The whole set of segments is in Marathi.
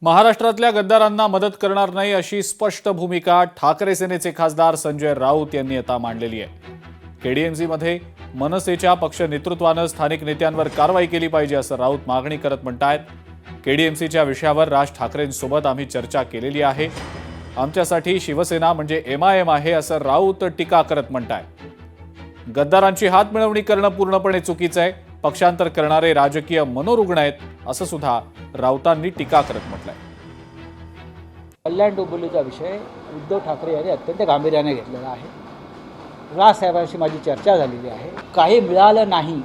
महाराष्ट्रातल्या गद्दारांना मदत करणार नाही अशी स्पष्ट भूमिका ठाकरे सेनेचे खासदार संजय राऊत यांनी आता मांडलेली आहे। केडीएमसीमध्ये मनसेच्या पक्ष नेतृत्वानं स्थानिक नेत्यांवर कारवाई केली पाहिजे असं राऊत मागणी करत म्हणतायत। केडीएमसीच्या विषयावर राज ठाकरेंसोबत आम्ही चर्चा केलेली आहे। आमच्यासाठी शिवसेना म्हणजे एमआयएम आहे असं राऊत टीका करत म्हणतायत। गद्दारांची हात मिळवणी करणं पूर्णपणे चुकीचं आहे। पक्षांतर करणारे राजकीय मनोरुग्ण आहेत असं सुद्धा राऊतांनी टीका करत म्हटलंय। कल्याण डोंबिवलीचा विषय उद्धव ठाकरे यांनी अत्यंत गांभीर्याने घेतलेला आहे। राज साहेबांशी माझी चर्चा झालेली आहे। काही मिळालं नाही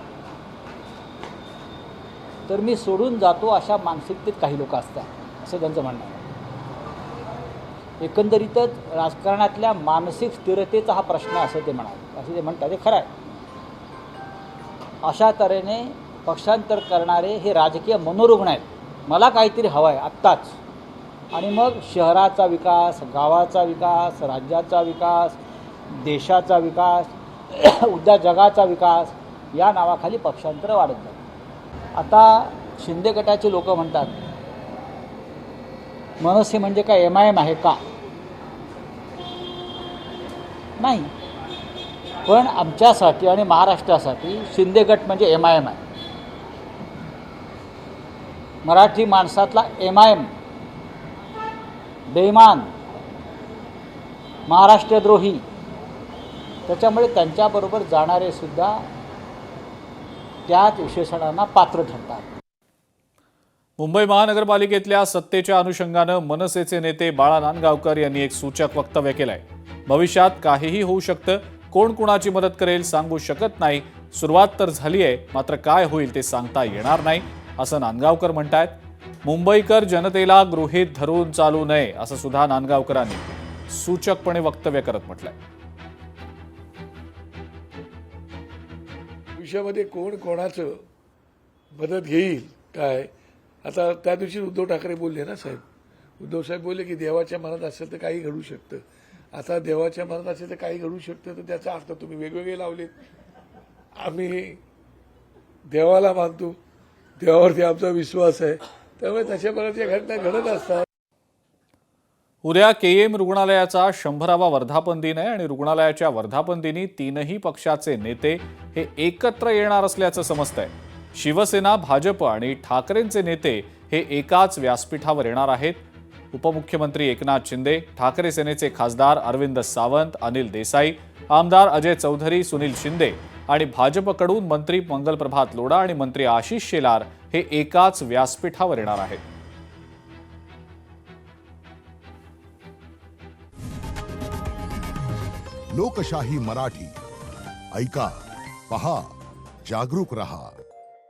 तर मी सोडून जातो अशा मानसिकतेत काही लोक असतात असं त्यांचं म्हणणं आहे। एकंदरीतच राजकारणातल्या मानसिक स्थिरतेचा हा प्रश्न असं ते म्हणाले, असं ते म्हणतात, ते खरं आहे। अशा तऱ्हेने पक्षांतर करणारे हे राजकीय मनोरुग्ण आहेत। मला काहीतरी हवं आहे आत्ताच, आणि मग शहराचा विकास, गावाचा विकास, राज्याचा विकास, देशाचा विकास, उद्या जगाचा विकास या नावाखाली पक्षांतर वाढत जातात। आता शिंदे गटाचे लोक म्हणतात मनसे म्हणजे काय एमआयएम आहे का? नाही, पण आमच्यासाठी आणि महाराष्ट्रासाठी शिंदे गट म्हणजे एमआयएम आहे। मराठी माणसातला एमआयएम बेईमान, महाराष्ट्रद्रोही, त्याच्यामुळे त्यांच्याबरोबर जाणारे सुद्धा त्याच विशेषणांना पात्र ठरतात। मुंबई महानगरपालिकेतल्या सत्तेच्या अनुषंगानं मनसेचे नेते बाळा नांदगावकर यांनी एक सूचक वक्तव्य केलंय। भविष्यात काहीही होऊ शकतं, कोण कुणाची मदत करेल सांगू शकत नाही। सुरुवात तर झाली आहे, मात्र काय होईल ते सांगता येणार नाही असं नांदगावकर म्हणतायत। मुंबईकर जनतेला गृहीत धरून चालू नये असं सुद्धा नांदगावकरांनी सूचकपणे वक्तव्य करत म्हटलंय। भविष्यामध्ये कोण कोणाचं मदत घेईल काय? आता त्या दिवशी उद्धव ठाकरे बोलले ना साहेब, उद्धव साहेब बोलले की देवाच्या मनात असेल तर काही घडू शकतं। आता देवाच्या मनात असेल तर काही घडू शकतं, तर त्याचा अर्थ तुम्ही वेगवेगळे लावलेत। आम्ही देवाला मानतो, देवावरती आमचा विश्वास आहे, त्यामुळे तशा बऱ्याचशा घटना घडत असतात। उद्या केईएम रुग्णालयाचा 100वा वर्धापन दिन आहे आणि रुग्णालयाच्या वर्धापन दिनी तीनही पक्षाचे नेते हे एकत्र येणार असल्याचं समजतंय। शिवसेना, भाजप आणि ठाकरेंचे नेते हे एकाच व्यासपीठावर येणार आहेत। उपमुख्यमंत्री एकनाथ शिंदे, ठाकरे सेनेचे खासदार अरविंद सावंत, अनिल देसाई, आमदार अजय चौधरी, सुनील शिंदे आणि भाजपकडून मंत्री मंगलप्रभात लोढा आणि मंत्री आशिष शेलार हे एकाच व्यासपीठावर येणार आहेत। लोकशाही मराठी ऐका, पहा, जागरूक रहा।